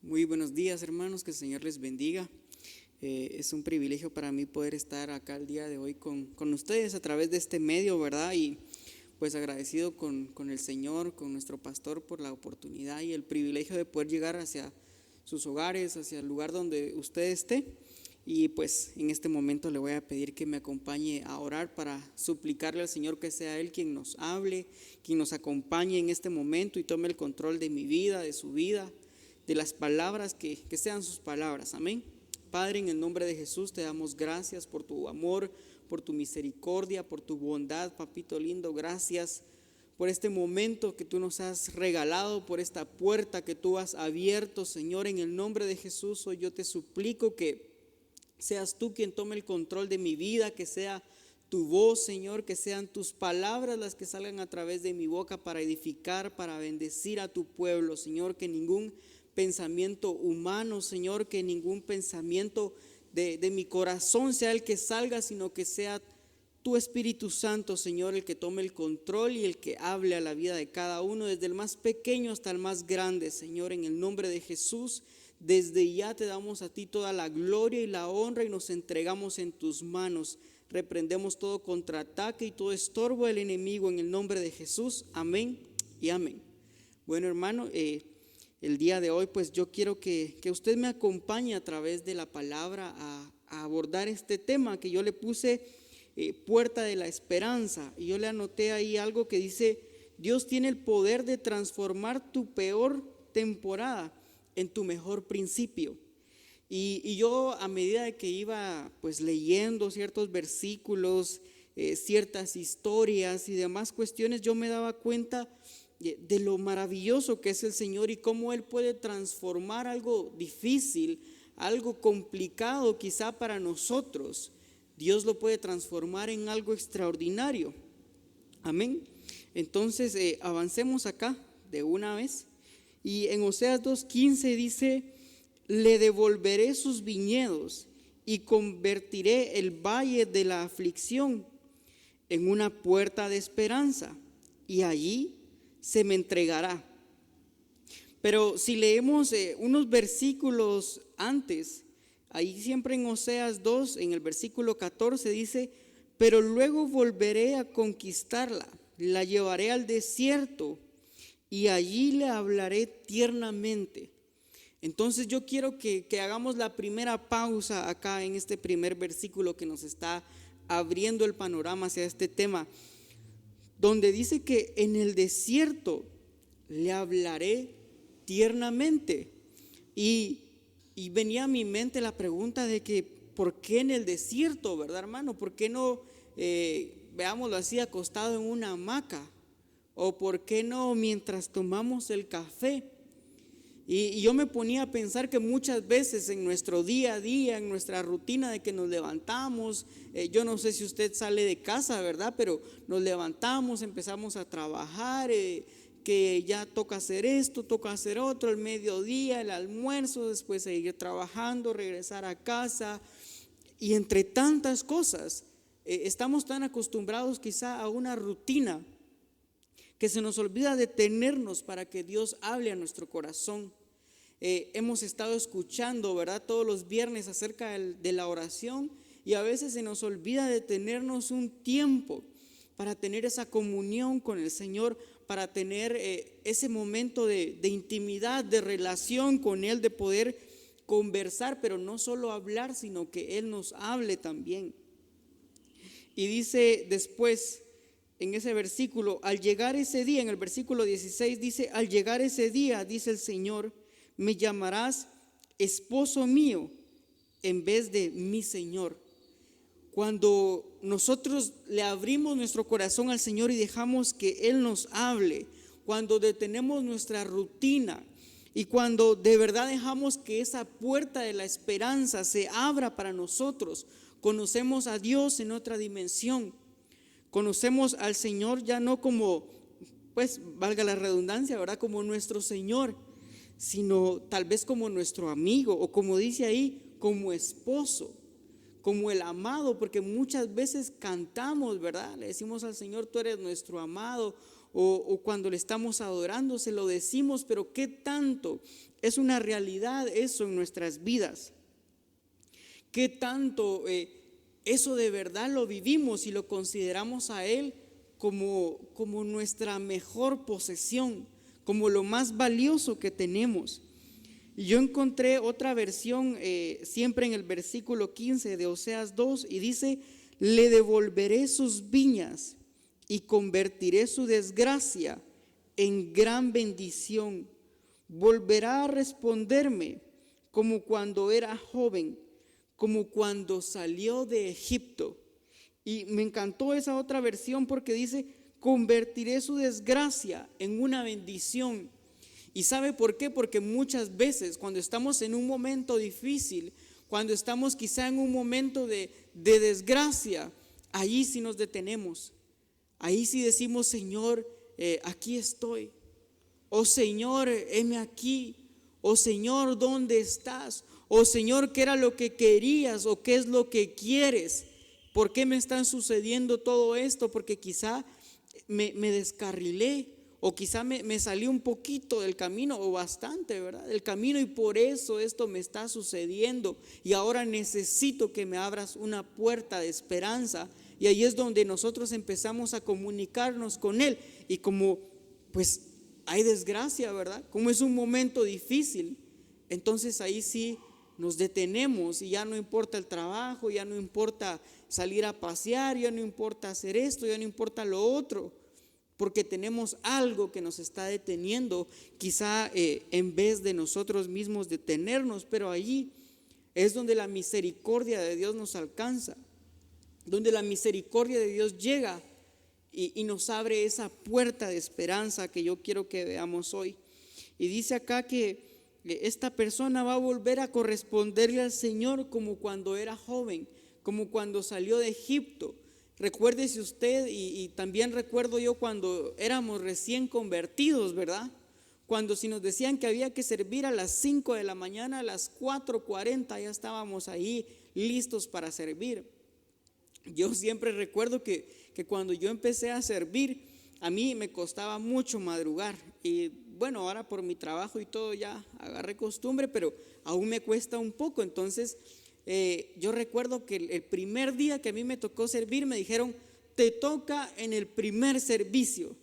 Muy buenos días, hermanos, que el Señor les bendiga. Es un privilegio para mí poder estar acá el día de hoy con ustedes a través de este medio, ¿verdad? Y pues agradecido con el Señor, con nuestro pastor por la oportunidad y el privilegio de poder llegar hacia sus hogares, hacia el lugar donde usted esté. Y pues en este momento le voy a pedir que me acompañe a orar para suplicarle al Señor que sea Él quien nos hable, quien nos acompañe en este momento y tome el control de mi vida, de su vida, de las palabras, que sean sus palabras. Amén. Padre, en el nombre de Jesús te damos gracias por tu amor, por tu misericordia, por tu bondad, papito lindo. Gracias por este momento que tú nos has regalado, por esta puerta que tú has abierto, Señor. En el nombre de Jesús hoy yo te suplico que seas tú quien tome el control de mi vida, que sea tu voz, Señor, que sean tus palabras las que salgan a través de mi boca para edificar, para bendecir a tu pueblo, Señor. Que ningún pensamiento humano, Señor, que ningún pensamiento de mi corazón sea el que salga, sino que sea tu Espíritu Santo, Señor, el que tome el control y el que hable a la vida de cada uno, desde el más pequeño hasta el más grande, Señor. En el nombre de Jesús, desde ya te damos a ti toda la gloria y la honra y nos entregamos en tus manos. Reprendemos todo contraataque y todo estorbo del enemigo en el nombre de Jesús. Amén y amén. Bueno, hermano, el día de hoy pues yo quiero que usted me acompañe a través de la palabra a abordar este tema que yo le puse, puerta de la esperanza. Y yo le anoté ahí algo que dice: Dios tiene el poder de transformar tu peor temporada en tu mejor principio. Y yo, a medida de que iba pues leyendo ciertos versículos, ciertas historias y demás cuestiones, yo me daba cuenta de lo maravilloso que es el Señor y cómo Él puede transformar algo difícil, algo complicado quizá para nosotros. Dios lo puede transformar en algo extraordinario. Amén. Entonces avancemos acá de una vez. Y en Oseas 2:15 dice: le devolveré sus viñedos y convertiré el valle de la aflicción en una puerta de esperanza, y allí se me entregará. Pero si leemos unos versículos antes, ahí siempre en Oseas 2, en el versículo 14 dice: pero luego volveré a conquistarla, la llevaré al desierto y allí le hablaré tiernamente. Entonces yo quiero que hagamos la primera pausa acá en este primer versículo que nos está abriendo el panorama hacia este tema, donde dice que en el desierto le hablaré tiernamente. Y venía a mi mente la pregunta de que ¿por qué en el desierto, verdad, hermano? ¿Por qué no, veámoslo así, acostado en una hamaca? ¿O por qué no mientras tomamos el café? Y yo me ponía a pensar que muchas veces en nuestro día a día, en nuestra rutina de que nos levantamos, yo no sé si usted sale de casa, ¿verdad? Pero nos levantamos, empezamos a trabajar, que ya toca hacer esto, toca hacer otro, el mediodía, el almuerzo, después seguir trabajando, regresar a casa. Y entre tantas cosas, estamos tan acostumbrados quizá a una rutina que se nos olvida detenernos para que Dios hable a nuestro corazón. Hemos estado escuchando, ¿verdad?, todos los viernes acerca de la oración, y a veces se nos olvida detenernos un tiempo para tener esa comunión con el Señor, para tener ese momento de intimidad, de relación con Él, de poder conversar, pero no solo hablar, sino que Él nos hable también. Y dice después en ese versículo: al llegar ese día, en el versículo 16 dice: al llegar ese día, dice el Señor, me llamarás esposo mío en vez de mi Señor. Cuando nosotros le abrimos nuestro corazón al Señor y dejamos que Él nos hable, cuando detenemos nuestra rutina y cuando de verdad dejamos que esa puerta de la esperanza se abra para nosotros, conocemos a Dios en otra dimensión. Conocemos al Señor ya no como, pues valga la redundancia, ¿verdad?, como nuestro Señor, sino tal vez como nuestro amigo, o como dice ahí, como esposo, como el amado, porque muchas veces cantamos, ¿verdad? Le decimos al Señor: tú eres nuestro amado, o cuando le estamos adorando, se lo decimos, pero ¿qué tanto es una realidad eso en nuestras vidas? ¿Qué tanto eso de verdad lo vivimos y lo consideramos a Él como nuestra mejor posesión, como lo más valioso que tenemos? Y yo encontré otra versión siempre en el versículo 15 de Oseas 2 y dice: le devolveré sus viñas y convertiré su desgracia en gran bendición. Volverá a responderme como cuando era joven, como cuando salió de Egipto. Y me encantó esa otra versión porque dice: convertiré su desgracia en una bendición. ¿Y sabe por qué? Porque muchas veces cuando estamos en un momento difícil, cuando estamos quizá en un momento de desgracia, allí sí nos detenemos. Ahí sí decimos: Señor, aquí estoy. Oh Señor, heme aquí. Oh Señor, ¿dónde estás? Oh Señor, ¿qué era lo que querías o qué es lo que quieres? ¿Por qué me están sucediendo todo esto? Porque quizá me descarrilé, o quizá me salí un poquito del camino, o bastante, ¿verdad? Del camino, y por eso esto me está sucediendo. Y ahora necesito que me abras una puerta de esperanza. Y ahí es donde nosotros empezamos a comunicarnos con Él. Y como pues hay desgracia, ¿verdad? Como es un momento difícil, entonces ahí sí nos detenemos y ya no importa el trabajo, ya no importa salir a pasear, ya no importa hacer esto, ya no importa lo otro, porque tenemos algo que nos está deteniendo, quizá en vez de nosotros mismos detenernos. Pero allí es donde la misericordia de Dios nos alcanza, donde la misericordia de Dios llega y nos abre esa puerta de esperanza que yo quiero que veamos hoy. Y dice acá que esta persona va a volver a corresponderle al Señor como cuando era joven, como cuando salió de Egipto. Recuérdese usted, y también recuerdo yo cuando éramos recién convertidos, ¿verdad? Cuando si nos decían que había que servir a las 5 de la mañana, a las 4:40 ya estábamos ahí listos para servir. Yo siempre recuerdo que cuando yo empecé a servir, a mí me costaba mucho madrugar. Y bueno, ahora por mi trabajo y todo ya agarré costumbre, pero aún me cuesta un poco. Entonces yo recuerdo que el primer día que a mí me tocó servir, me dijeron: te toca en el primer servicio.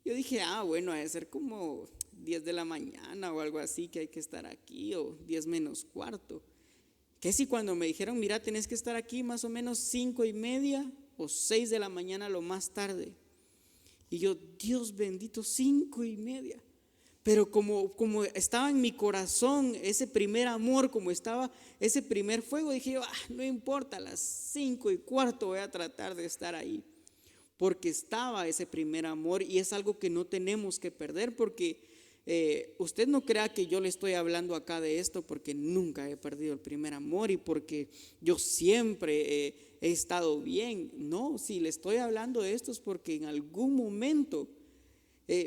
Yo dije: bueno, ha de ser como 10 de la mañana o algo así que hay que estar aquí, o 10 menos cuarto. Que si cuando me dijeron: mira, tenés que estar aquí más o menos 5:30 o 6 de la mañana lo más tarde. Y yo: Dios bendito, 5:30. Pero como estaba en mi corazón ese primer amor, como estaba ese primer fuego, dije yo: no importa, a las 5:15 voy a tratar de estar ahí. Porque estaba ese primer amor, y es algo que no tenemos que perder. Porque usted no crea que yo le estoy hablando acá de esto porque nunca he perdido el primer amor y porque yo siempre he estado bien. No, si le estoy hablando de esto es porque en algún momento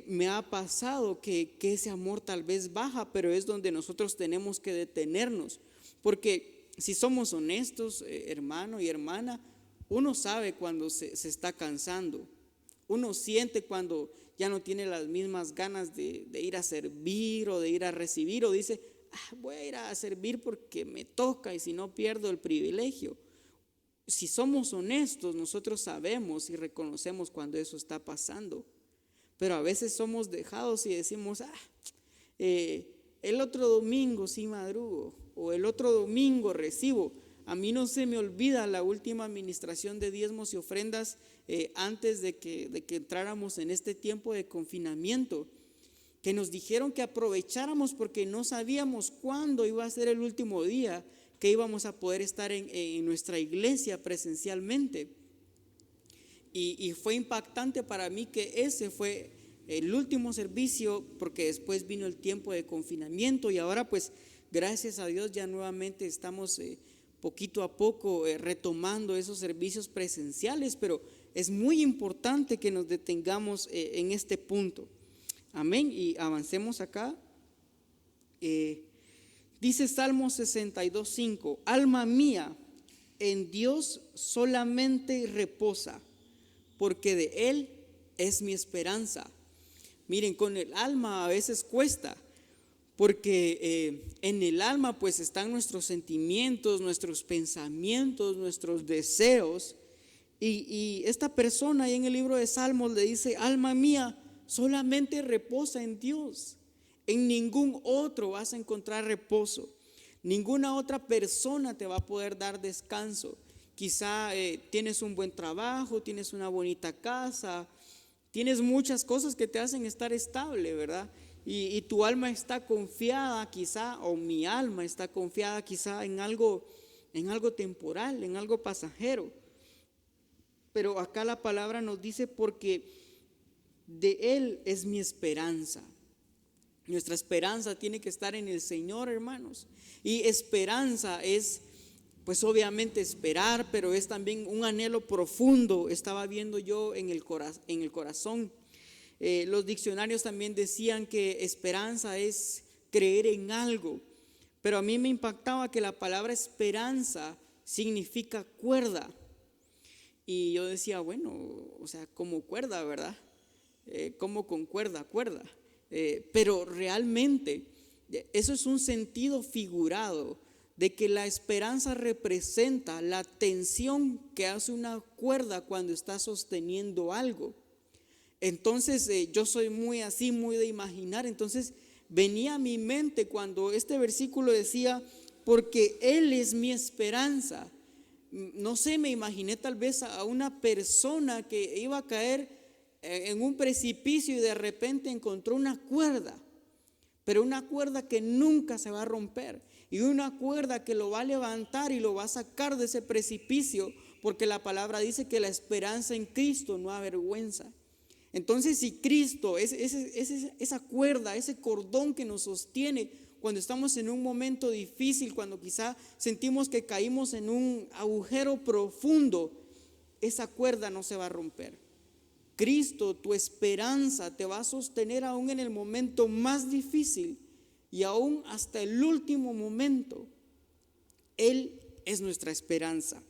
me ha pasado que ese amor tal vez baja, pero es donde nosotros tenemos que detenernos. Porque si somos honestos, hermano y hermana, uno sabe cuando se está cansando. Uno siente cuando ya no tiene las mismas ganas de ir a servir o de ir a recibir, o dice: voy a ir a servir porque me toca y si no pierdo el privilegio. Si somos honestos, nosotros sabemos y reconocemos cuando eso está pasando. Pero a veces somos dejados y decimos: el otro domingo sí madrugo, o el otro domingo recibo. A mí no se me olvida la última administración de diezmos y ofrendas antes de que entráramos en este tiempo de confinamiento, que nos dijeron que aprovecháramos porque no sabíamos cuándo iba a ser el último día que íbamos a poder estar en nuestra iglesia presencialmente. Y fue impactante para mí que ese fue el último servicio, porque después vino el tiempo de confinamiento, y ahora pues gracias a Dios ya nuevamente estamos poquito a poco retomando esos servicios presenciales. Pero es muy importante que nos detengamos en este punto. Amén. Y avancemos acá. Dice Salmo 62:5: alma mía, en Dios solamente reposa, porque de Él es mi esperanza. Miren, con el alma a veces cuesta, porque en el alma pues están nuestros sentimientos, nuestros pensamientos, nuestros deseos. Y esta persona ahí en el libro de Salmos le dice: alma mía, solamente reposa en Dios. En ningún otro vas a encontrar reposo. Ninguna otra persona te va a poder dar descanso. Quizá tienes un buen trabajo, tienes una bonita casa, tienes muchas cosas que te hacen estar estable, ¿verdad? Y tu alma está confiada quizá, o mi alma está confiada quizá en algo temporal, en algo pasajero. Pero acá la palabra nos dice: porque de Él es mi esperanza. Nuestra esperanza tiene que estar en el Señor, hermanos. Y esperanza es, pues obviamente esperar, pero es también un anhelo profundo. Estaba viendo yo en el corazón. Los diccionarios también decían que esperanza es creer en algo. Pero a mí me impactaba que la palabra esperanza significa cuerda. Y yo decía, bueno, o sea, como cuerda, ¿verdad? Como con cuerda. Pero realmente eso es un sentido figurado de que la esperanza representa la tensión que hace una cuerda cuando está sosteniendo algo. Entonces yo soy muy así, muy de imaginar. Entonces venía a mi mente cuando este versículo decía: porque Él es mi esperanza. No sé, me imaginé tal vez a una persona que iba a caer en un precipicio y de repente encontró una cuerda, pero una cuerda que nunca se va a romper, y una cuerda que lo va a levantar y lo va a sacar de ese precipicio, porque la palabra dice que la esperanza en Cristo no avergüenza. Entonces, si Cristo es esa cuerda, ese cordón que nos sostiene cuando estamos en un momento difícil, cuando quizá sentimos que caímos en un agujero profundo, esa cuerda no se va a romper. Cristo, tu esperanza, te va a sostener aún en el momento más difícil y aún hasta el último momento. Él es nuestra esperanza.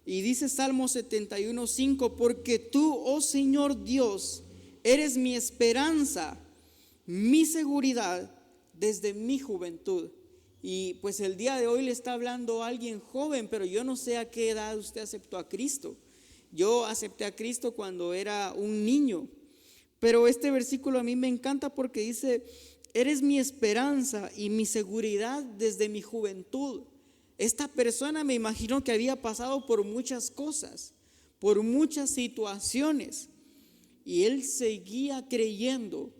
Y dice Salmo 71:5: porque tú, oh Señor Dios, eres mi esperanza, mi seguridad desde mi juventud. Y pues el día de hoy le está hablando a alguien joven, pero yo no sé a qué edad usted aceptó a Cristo. Yo acepté a Cristo cuando era un niño, pero este versículo a mí me encanta porque dice: eres mi esperanza y mi seguridad desde mi juventud. Esta persona, me imagino que había pasado por muchas cosas, por muchas situaciones, y él seguía creyendo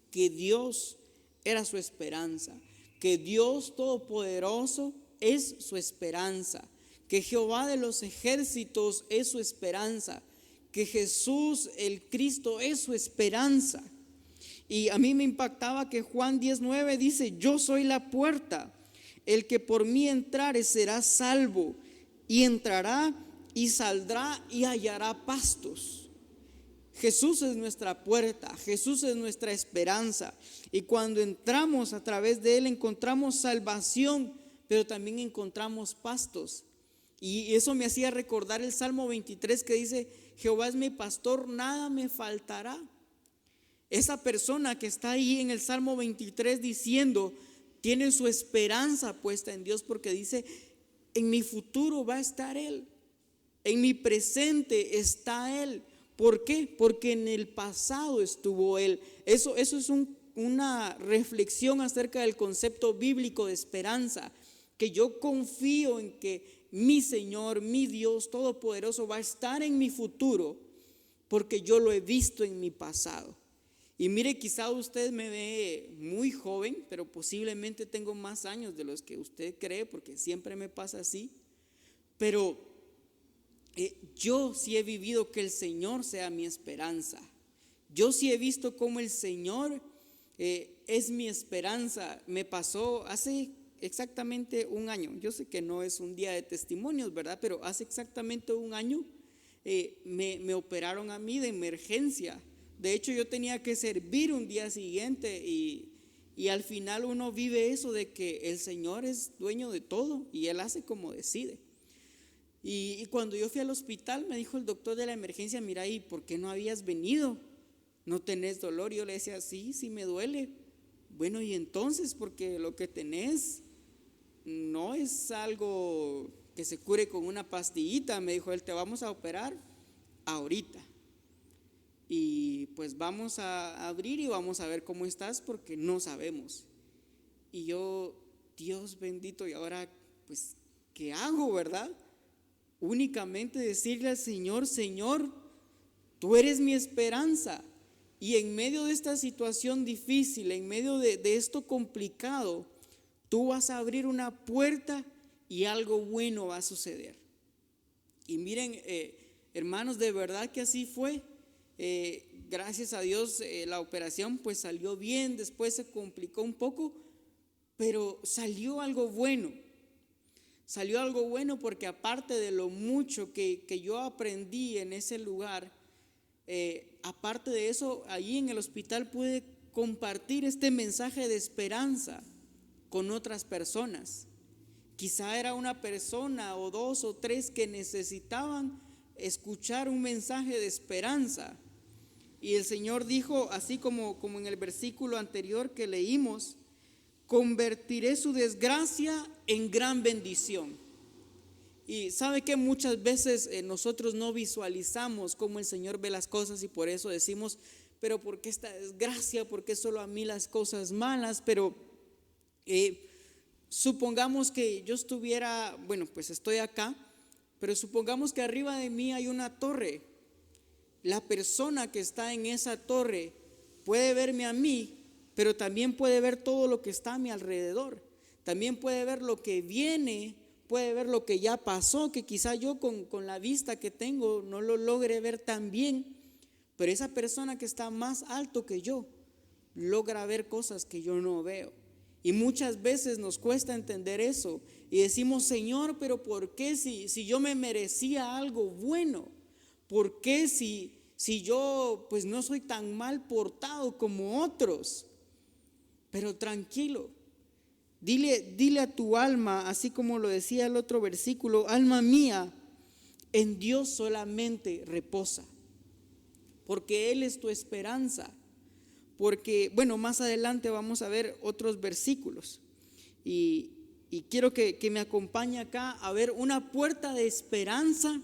que Dios era su esperanza, que Dios Todopoderoso es su esperanza, que Jehová de los ejércitos es su esperanza, que Jesús el Cristo es su esperanza. Y a mí me impactaba que Juan 10:9 dice: yo soy la puerta, el que por mí entrare será salvo, y entrará y saldrá y hallará pastos. Jesús es nuestra puerta, Jesús es nuestra esperanza, y cuando entramos a través de Él encontramos salvación, pero también encontramos pastos. Y eso me hacía recordar el Salmo 23 que dice: Jehová es mi pastor, nada me faltará. Esa persona que está ahí en el Salmo 23 diciendo, tiene su esperanza puesta en Dios, porque dice: en mi futuro va a estar Él, en mi presente está Él. ¿Por qué? Porque en el pasado estuvo Él. Eso es una reflexión acerca del concepto bíblico de esperanza, que yo confío en que mi Señor, mi Dios Todopoderoso va a estar en mi futuro, porque yo lo he visto en mi pasado. Y mire, quizá usted me ve muy joven, pero posiblemente tengo más años de los que usted cree, porque siempre me pasa así. Pero yo sí he vivido que el Señor sea mi esperanza. Yo sí he visto cómo el Señor es mi esperanza. Me pasó hace exactamente un año. Yo sé que no es un día de testimonios, ¿verdad? Pero hace exactamente un año me operaron a mí de emergencia. De hecho, yo tenía que servir un día siguiente y al final uno vive eso de que el Señor es dueño de todo y Él hace como decide. Y cuando yo fui al hospital me dijo el doctor de la emergencia, mira, ¿y por qué no habías venido? ¿No tenés dolor? Yo le decía, sí, sí me duele. Bueno, y entonces, porque lo que tenés no es algo que se cure con una pastillita. Me dijo él, te vamos a operar ahorita. Y pues vamos a abrir y vamos a ver cómo estás porque no sabemos. Y yo, Dios bendito, y ahora pues, ¿qué hago, verdad? Únicamente decirle al Señor, Señor, tú eres mi esperanza. Y en medio de esta situación difícil, en medio de esto complicado, tú vas a abrir una puerta y algo bueno va a suceder. Y miren, hermanos, de verdad que así fue. Gracias a Dios la operación pues salió bien, después se complicó un poco, pero salió algo bueno. Salió algo bueno porque aparte de lo mucho que yo aprendí en ese lugar, aparte de eso, allí en el hospital pude compartir este mensaje de esperanza con otras personas. Quizá era una persona o dos o tres que necesitaban escuchar un mensaje de esperanza. Y el Señor dijo, así como en el versículo anterior que leímos, convertiré su desgracia en gran bendición. Y sabe que muchas veces nosotros no visualizamos cómo el Señor ve las cosas y por eso decimos, pero ¿por qué esta desgracia? ¿Por qué solo a mí las cosas malas? Pero supongamos que yo estuviera, bueno, pues estoy acá, pero supongamos que arriba de mí hay una torre. La persona que está en esa torre puede verme a mí, pero también puede ver todo lo que está a mi alrededor. También puede ver lo que viene, puede ver lo que ya pasó, que quizá yo con la vista que tengo no lo logre ver tan bien, pero esa persona que está más alto que yo logra ver cosas que yo no veo. Y muchas veces nos cuesta entender eso y decimos, Señor, pero ¿por qué si yo me merecía algo bueno? ¿Por qué si yo pues no soy tan mal portado como otros? Pero tranquilo, dile a tu alma, así como lo decía el otro versículo, alma mía, en Dios solamente reposa, porque Él es tu esperanza. Porque, bueno, más adelante vamos a ver otros versículos y quiero que me acompañe acá a ver una puerta de esperanza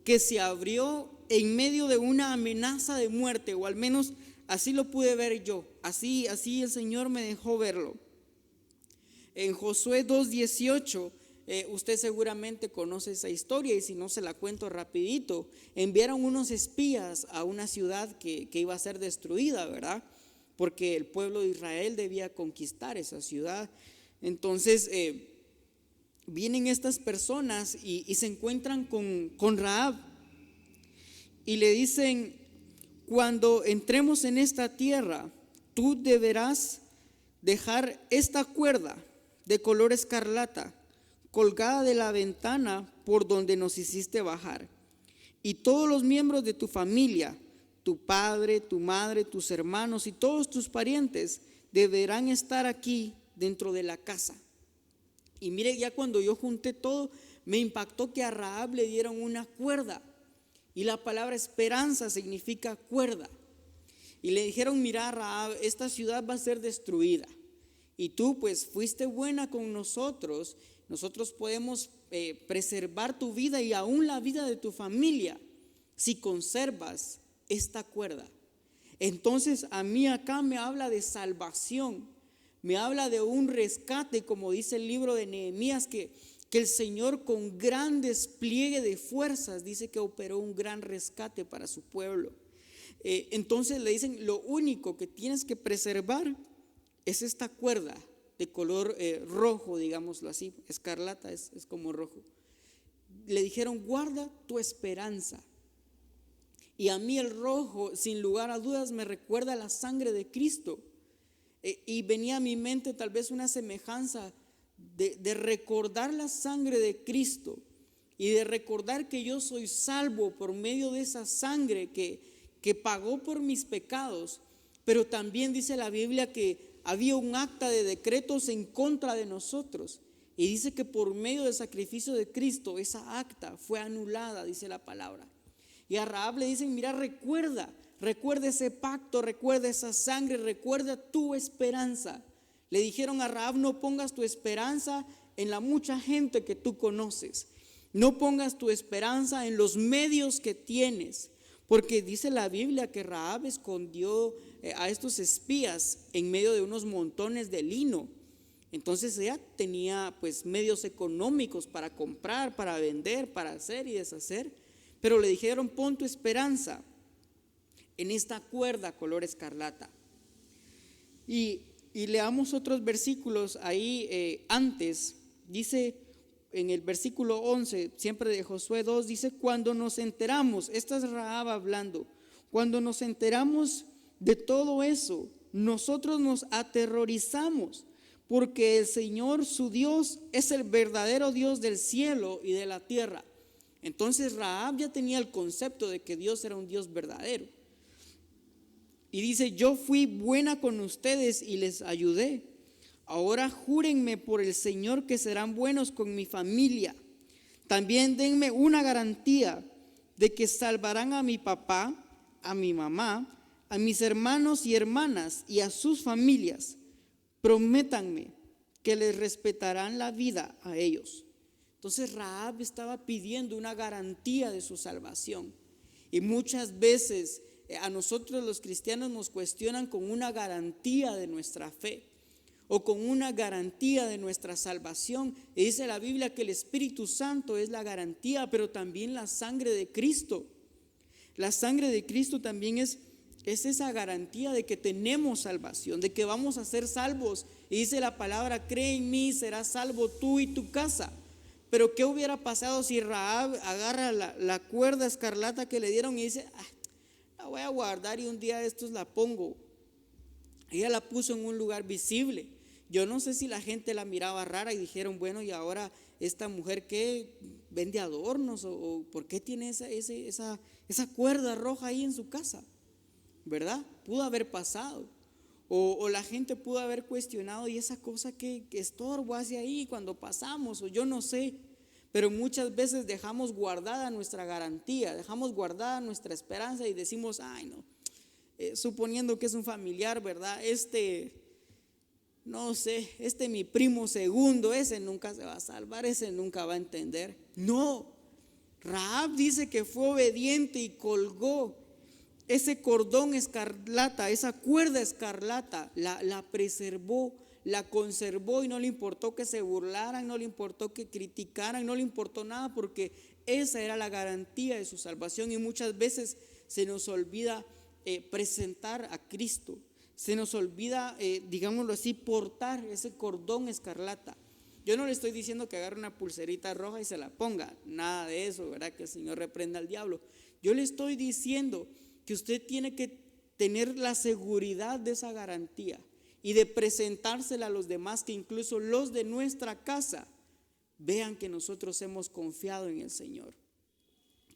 que se abrió en medio de una amenaza de muerte, o al menos así lo pude ver yo, así el Señor me dejó verlo. En Josué 2:18, usted seguramente conoce esa historia y si no se la cuento rapidito. Enviaron unos espías a una ciudad que iba a ser destruida, ¿verdad? Porque el pueblo de Israel debía conquistar esa ciudad. Entonces vienen estas personas y se encuentran con Rahab y le dicen, cuando entremos en esta tierra, tú deberás dejar esta cuerda de color escarlata colgada de la ventana por donde nos hiciste bajar, y todos los miembros de tu familia, tu padre, tu madre, tus hermanos y todos tus parientes deberán estar aquí dentro de la casa. Y mire, ya cuando yo junté todo, me impactó que a Rahab le dieron una cuerda, y la palabra esperanza significa cuerda. Y le dijeron, mira Rahab, esta ciudad va a ser destruida y tú pues fuiste buena con nosotros podemos preservar tu vida y aún la vida de tu familia si conservas esta cuerda. Entonces a mí acá me habla de salvación, me habla de un rescate, como dice el libro de Nehemías, que el Señor con gran despliegue de fuerzas dice que operó un gran rescate para su pueblo. Entonces le dicen, lo único que tienes que preservar es esta cuerda de color rojo, digámoslo así, escarlata es como rojo. Le dijeron, guarda tu esperanza. Y a mí el rojo, sin lugar a dudas, me recuerda a la sangre de Cristo. Y venía a mi mente tal vez una semejanza de recordar la sangre de Cristo y de recordar que yo soy salvo por medio de esa sangre que pagó por mis pecados. Pero también dice la Biblia que había un acta de decretos en contra de nosotros, Y dice que por medio del sacrificio de Cristo, esa acta fue anulada, dice la palabra. Y a Rahab le dicen, mira, recuerda ese pacto, recuerda esa sangre, recuerda tu esperanza. Le dijeron a Rahab, no pongas tu esperanza en la mucha gente que tú conoces. No pongas tu esperanza en los medios que tienes. Porque dice la Biblia que Rahab escondió a estos espías en medio de unos montones de lino. Entonces ella tenía pues medios económicos para comprar, para vender, para hacer y deshacer. Pero le dijeron, pon tu esperanza en esta cuerda color escarlata. Y leamos otros versículos ahí antes. Dice en el versículo 11, siempre de Josué 2, dice, cuando nos enteramos, esta es Rahab hablando, cuando nos enteramos de todo eso, nosotros nos aterrorizamos, porque el Señor su Dios es el verdadero Dios del cielo y de la tierra. Entonces Rahab ya tenía el concepto de que Dios era un Dios verdadero. Y dice, yo fui buena con ustedes y les ayudé. Ahora júrenme por el Señor que serán buenos con mi familia. También denme una garantía de que salvarán a mi papá, a mi mamá, a mis hermanos y hermanas y a sus familias. Prométanme que les respetarán la vida a ellos. Entonces Rahab estaba pidiendo una garantía de su salvación. Y muchas veces a nosotros los cristianos nos cuestionan con una garantía de nuestra fe o con una garantía de nuestra salvación. Y dice la Biblia que el Espíritu Santo es la garantía, pero también la sangre de Cristo. La sangre de Cristo también es esa garantía de que tenemos salvación, de que vamos a ser salvos. Y dice la palabra, cree en mí, serás salvo tú y tu casa. Pero ¿qué hubiera pasado si Rahab agarra la cuerda escarlata que le dieron y dice, la voy a guardar y un día de estos la pongo? Ella la puso en un lugar visible. Yo no sé si la gente la miraba rara y dijeron, bueno, y ahora esta mujer ¿qué? ¿Vende adornos? ¿O por qué tiene esa cuerda roja ahí en su casa? ¿Verdad? Pudo haber pasado. O la gente pudo haber cuestionado, y esa cosa que estorbo hace ahí cuando pasamos, o yo no sé. Pero muchas veces dejamos guardada nuestra garantía, dejamos guardada nuestra esperanza y decimos, ay no, suponiendo que es un familiar, ¿verdad? No sé, mi primo segundo, ese nunca se va a salvar, ese nunca va a entender. No, Rahab dice que fue obediente y colgó ese cordón escarlata, esa cuerda escarlata, la preservó, la conservó, y no le importó que se burlaran, no le importó que criticaran, no le importó nada, porque esa era la garantía de su salvación. Y muchas veces se nos olvida presentar a Cristo, se nos olvida, digámoslo así, portar ese cordón escarlata. Yo no le estoy diciendo que agarre una pulserita roja y se la ponga, nada de eso, ¿verdad? Que el Señor reprenda al diablo. Yo le estoy diciendo que usted tiene que tener la seguridad de esa garantía y de presentársela a los demás, que incluso los de nuestra casa vean que nosotros hemos confiado en el Señor,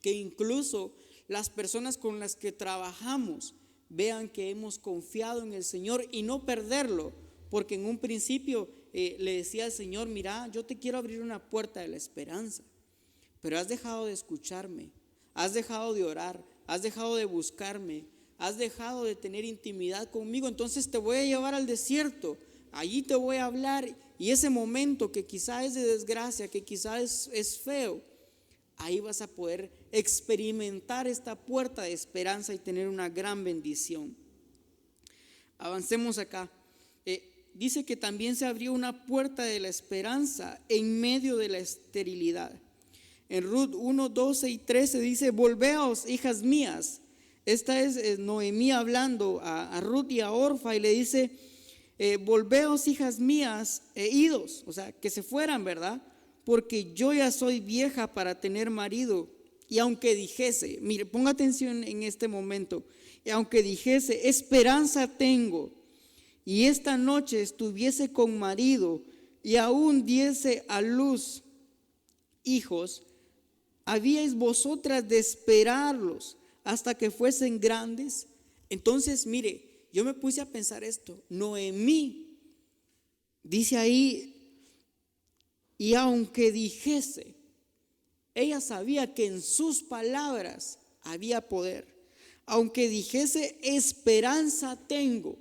que incluso las personas con las que trabajamos vean que hemos confiado en el Señor y no perderlo, porque en un principio le decía al Señor, mira, yo te quiero abrir una puerta de la esperanza, pero has dejado de escucharme, has dejado de orar, has dejado de buscarme, has dejado de tener intimidad conmigo. Entonces te voy a llevar al desierto, allí te voy a hablar, y ese momento que quizá es de desgracia, que quizá es feo, ahí vas a poder experimentar esta puerta de esperanza y tener una gran bendición. Avancemos acá. Dice que también se abrió una puerta de la esperanza en medio de la esterilidad. En Ruth 1, 12 y 13 dice, volveos, hijas mías. Esta es Noemí hablando a Ruth y a Orfa, y le dice, volveos, hijas mías, idos, o sea, que se fueran, ¿verdad? Porque yo ya soy vieja para tener marido. Y aunque dijese, mire, ponga atención en este momento, y aunque dijese, esperanza tengo, y esta noche estuviese con marido, y aún diese a luz hijos, ¿habíais vosotras de esperarlos hasta que fuesen grandes? Entonces, mire, yo me puse a pensar esto. Noemí dice ahí, y aunque dijese, ella sabía que en sus palabras había poder, aunque dijese esperanza tengo.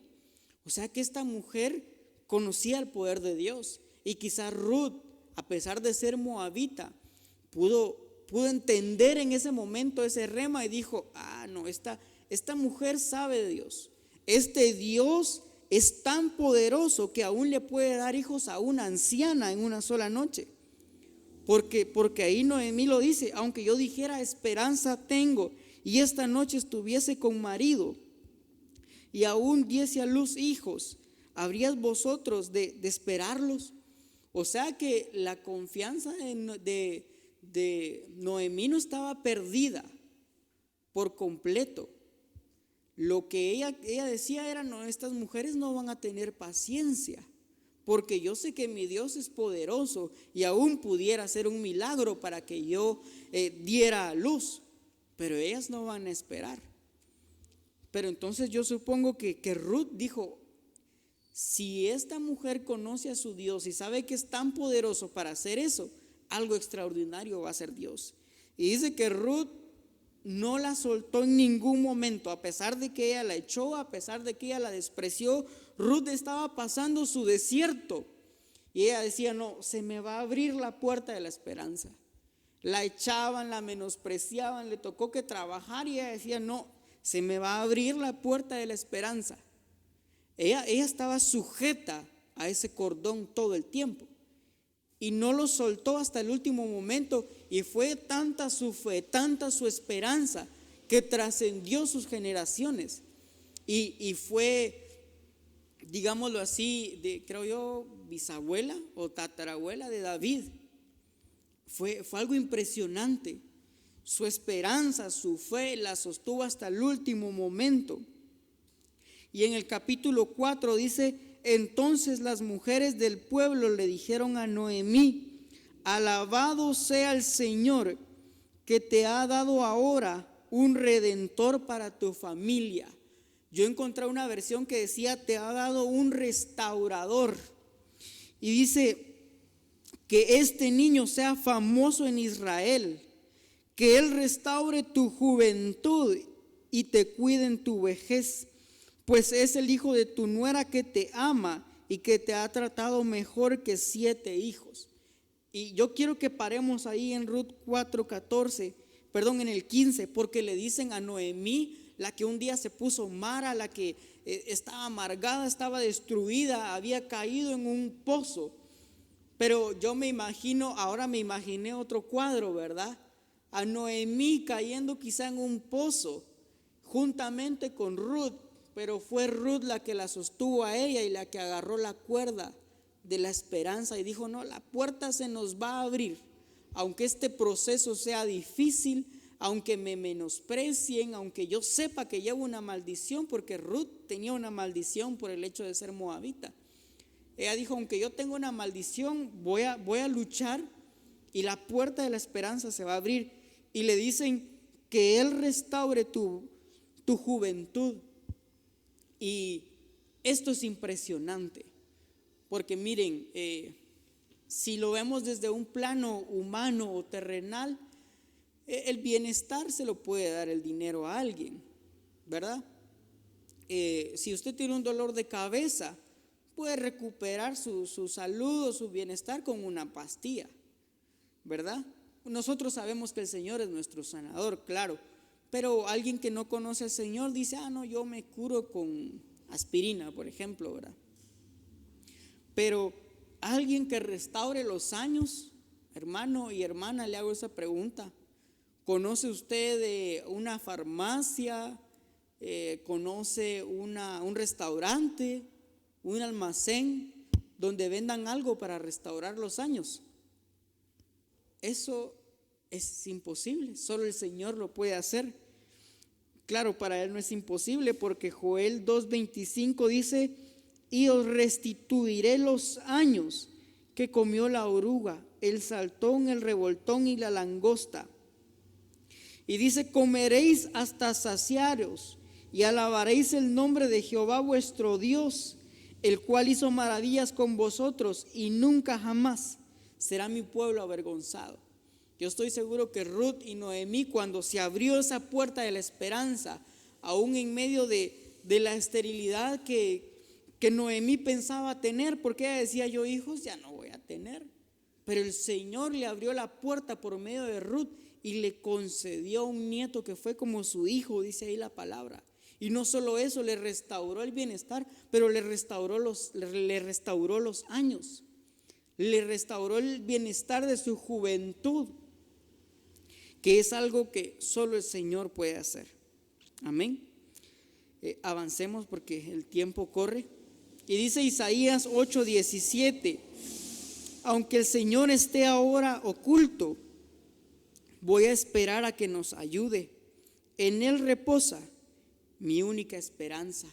O sea que esta mujer conocía el poder de Dios, y quizás Ruth, a pesar de ser moabita, pudo entender en ese momento ese rema y dijo, no, esta mujer sabe de Dios. Este Dios es tan poderoso que aún le puede dar hijos a una anciana en una sola noche. Porque ahí Noemí lo dice, aunque yo dijera esperanza tengo y esta noche estuviese con marido y aún diese a luz hijos, ¿habrías vosotros de esperarlos? O sea que la confianza de Noemí no estaba perdida por completo. Lo que ella decía era, no, estas mujeres no van a tener paciencia, porque yo sé que mi Dios es poderoso y aún pudiera hacer un milagro para que yo diera a luz, pero ellas no van a esperar. Pero entonces yo supongo que Ruth dijo, si esta mujer conoce a su Dios y sabe que es tan poderoso para hacer eso, algo extraordinario va a ser Dios. Y dice que Ruth no la soltó en ningún momento, a pesar de que ella la echó, a pesar de que ella la despreció. Ruth estaba pasando su desierto y ella decía, no, se me va a abrir la puerta de la esperanza. La echaban, la menospreciaban, le tocó que trabajar y ella decía, no, se me va a abrir la puerta de la esperanza. Ella estaba sujeta a ese cordón todo el tiempo y no lo soltó hasta el último momento, y fue tanta su fe, tanta su esperanza, que trascendió sus generaciones y fue, digámoslo así, creo yo, bisabuela o tatarabuela de David. Fue algo impresionante. Su esperanza, su fe la sostuvo hasta el último momento. Y en el capítulo 4 dice, entonces las mujeres del pueblo le dijeron a Noemí, alabado sea el Señor que te ha dado ahora un redentor para tu familia. Yo encontré una versión que decía, te ha dado un restaurador. Y dice, que este niño sea famoso en Israel, que él restaure tu juventud y te cuide en tu vejez, pues es el hijo de tu nuera que te ama y que te ha tratado mejor que 7 hijos. Y yo quiero que paremos ahí en Ruth 4:14, en el 15, porque le dicen a Noemí, la que un día se puso mala, la que estaba amargada, estaba destruida, había caído en un pozo. Pero yo ahora me imaginé otro cuadro, ¿verdad? A Noemí cayendo quizá en un pozo, juntamente con Ruth, pero fue Ruth la que la sostuvo a ella y la que agarró la cuerda de la esperanza y dijo, no, la puerta se nos va a abrir, aunque este proceso sea difícil, aunque me menosprecien, aunque yo sepa que llevo una maldición, porque Ruth tenía una maldición por el hecho de ser moabita. Ella dijo, aunque yo tengo una maldición, voy a luchar y la puerta de la esperanza se va a abrir. Y le dicen que Él restaure tu juventud. Y esto es impresionante, porque miren, si lo vemos desde un plano humano o terrenal, el bienestar se lo puede dar el dinero a alguien, ¿verdad? Si usted tiene un dolor de cabeza, puede recuperar su salud o su bienestar con una pastilla, ¿verdad? Nosotros sabemos que el Señor es nuestro sanador, claro, pero alguien que no conoce al Señor dice, no, yo me curo con aspirina, por ejemplo, ¿verdad? Pero alguien que restaure los años, hermano y hermana, le hago esa pregunta. ¿Conoce usted de una farmacia? ¿Conoce un restaurante? ¿Un almacén donde vendan algo para restaurar los años? Eso es imposible, solo el Señor lo puede hacer. Claro, para Él no es imposible, porque Joel 2:25 dice, y os restituiré los años que comió la oruga, el saltón, el revoltón y la langosta. Y dice, comeréis hasta saciaros y alabaréis el nombre de Jehová vuestro Dios, el cual hizo maravillas con vosotros y nunca jamás será mi pueblo avergonzado. Yo estoy seguro que Ruth y Noemí, cuando se abrió esa puerta de la esperanza, aún en medio de la esterilidad que Noemí pensaba tener, porque ella decía: yo hijos ya no voy a tener. Pero el Señor le abrió la puerta por medio de Ruth y le concedió un nieto que fue como su hijo, dice ahí la palabra. Y no solo eso, le restauró el bienestar, pero le restauró los años, le restauró el bienestar de su juventud, que es algo que solo el Señor puede hacer. Amén. Avancemos porque el tiempo corre. Y dice Isaías 8:17: aunque el Señor esté ahora oculto, voy a esperar a que nos ayude. En Él reposa mi única esperanza.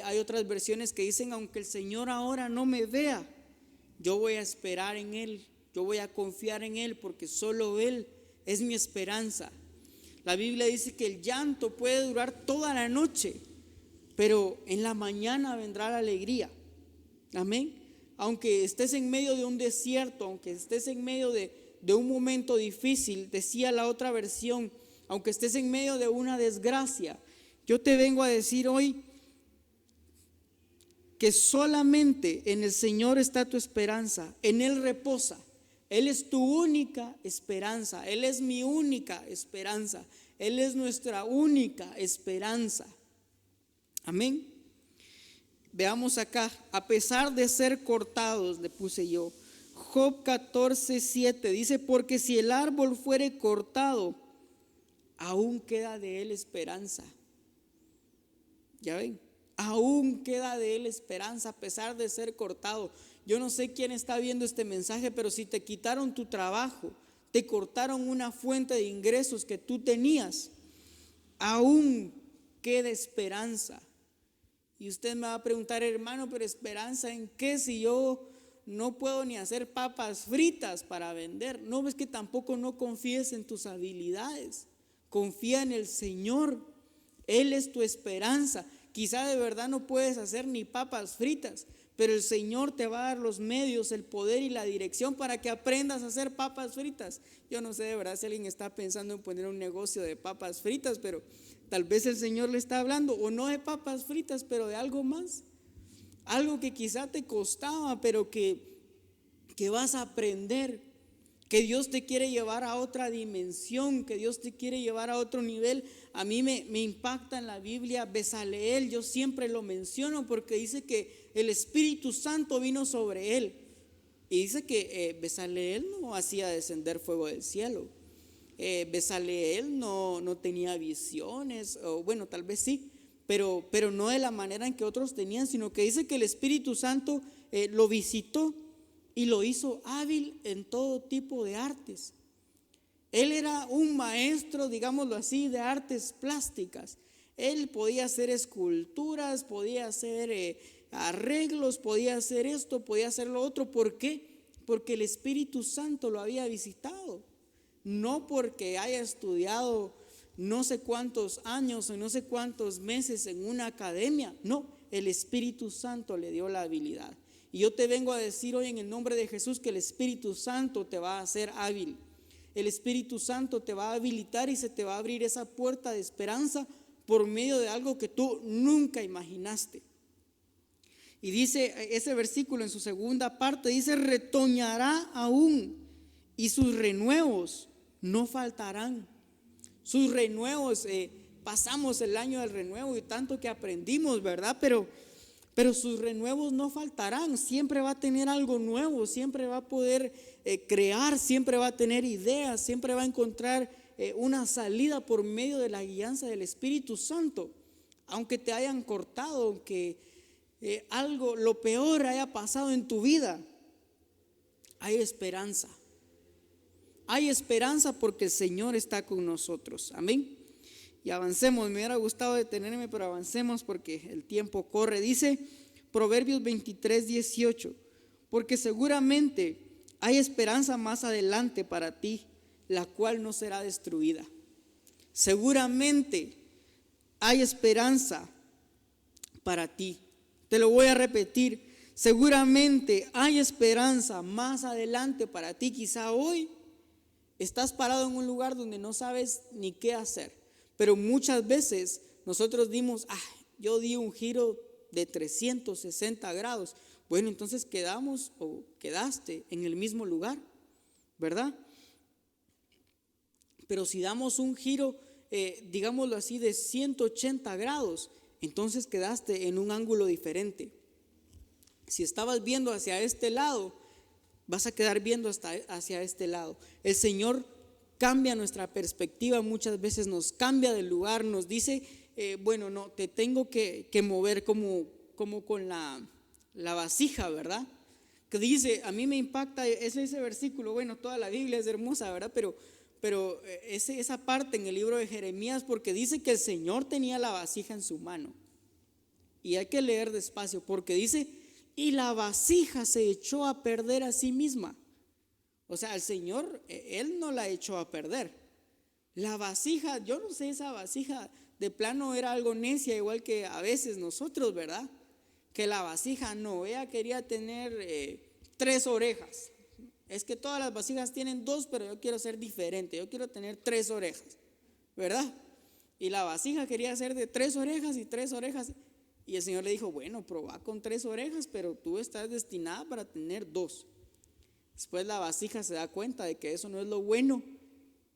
Hay otras versiones que dicen: aunque el Señor ahora no me vea, yo voy a esperar en Él, yo voy a confiar en Él, porque solo Él es mi esperanza. La Biblia dice que el llanto puede durar toda la noche, pero en la mañana vendrá la alegría. Amén. Aunque estés en medio de un desierto, aunque estés en medio de un momento difícil, decía la otra versión, aunque estés en medio de una desgracia, yo te vengo a decir hoy que solamente en el Señor está tu esperanza, en Él reposa. Él es tu única esperanza, Él es mi única esperanza, Él es nuestra única esperanza. Amén. Veamos acá: a pesar de ser cortados, le puse yo. Job 14:7 dice: porque si el árbol fuere cortado, aún queda de él esperanza. Ya ven, aún queda de él esperanza a pesar de ser cortado. Yo no sé quién está viendo este mensaje, pero si te quitaron tu trabajo, te cortaron una fuente de ingresos que tú tenías, aún queda esperanza. Y usted me va a preguntar: hermano, pero ¿esperanza en qué si yo no puedo ni hacer papas fritas para vender? No, ves que tampoco no confíes en tus habilidades. Confía en el Señor. Él es tu esperanza. Quizá de verdad no puedes hacer ni papas fritas, pero el Señor te va a dar los medios, el poder y la dirección para que aprendas a hacer papas fritas. Yo no sé de verdad si alguien está pensando en poner un negocio de papas fritas, pero tal vez el Señor le está hablando, o no de papas fritas, pero de algo más. Algo que quizá te costaba, pero que vas a aprender. Que Dios te quiere llevar a otra dimensión, que Dios te quiere llevar a otro nivel. A mí me impacta en la Biblia Bezaleel, yo siempre lo menciono porque dice que el Espíritu Santo vino sobre él. Y dice que Bezaleel no hacía descender fuego del cielo. Bezaleel no tenía visiones, o bueno, tal vez sí, pero no de la manera en que otros tenían, sino que dice que el Espíritu Santo lo visitó y lo hizo hábil en todo tipo de artes. Él era un maestro, digámoslo así, de artes plásticas. Él podía hacer esculturas, podía hacer arreglos, podía hacer esto, podía hacer lo otro. ¿Por qué? Porque el Espíritu Santo lo había visitado. No porque haya estudiado no sé cuántos años o no sé cuántos meses en una academia. No, el Espíritu Santo le dio la habilidad. Y yo te vengo a decir hoy en el nombre de Jesús que el Espíritu Santo te va a hacer hábil. El Espíritu Santo te va a habilitar y se te va a abrir esa puerta de esperanza por medio de algo que tú nunca imaginaste. Y dice ese versículo en su segunda parte, dice: retoñará aún y sus renuevos no faltarán. Sus renuevos, pasamos el año del renuevo y tanto que aprendimos, ¿verdad? Pero sus renuevos no faltarán. Siempre va a tener algo nuevo, siempre va a poder crear, siempre va a tener ideas, siempre va a encontrar una salida por medio de la guianza del Espíritu Santo. Aunque te hayan cortado, aunque algo, lo peor haya pasado en tu vida, hay esperanza. Hay esperanza porque el Señor está con nosotros. Amén. Y avancemos. Me hubiera gustado detenerme, pero avancemos porque el tiempo corre. Dice Proverbios 23:18: porque seguramente hay esperanza más adelante para ti, la cual no será destruida. Seguramente hay esperanza para ti. Te lo voy a repetir: Seguramente hay esperanza más adelante para ti. Quizá hoy estás parado en un lugar donde no sabes ni qué hacer, pero muchas veces nosotros yo di un giro de 360 grados. Bueno, entonces quedamos o quedaste en el mismo lugar, ¿verdad? Pero si damos un giro, digámoslo así, de 180 grados, entonces quedaste en un ángulo diferente. Si estabas viendo hacia este lado, vas a quedar viendo hacia este lado. El Señor cambia nuestra perspectiva, muchas veces nos cambia de lugar, nos dice, no, te tengo que mover como con la vasija, ¿verdad? Que dice, a mí me impacta ese versículo, bueno, toda la Biblia es hermosa, ¿verdad? Pero esa parte en el libro de Jeremías, porque dice que el Señor tenía la vasija en su mano. Y hay que leer despacio, porque dice, y la vasija se echó a perder a sí misma. O sea, el Señor, Él no la echó a perder. La vasija, yo no sé, esa vasija de plano era algo necia, igual que a veces nosotros, ¿verdad? Que la vasija no, ella quería tener 3 orejas. Es que todas las vasijas tienen 2, pero yo quiero ser diferente, yo quiero tener 3 orejas, ¿verdad? Y la vasija quería ser de 3 orejas y 3 orejas. Y el Señor le dijo, bueno, probá con 3 orejas, pero tú estás destinada para tener 2. Después la vasija se da cuenta de que eso no es lo bueno.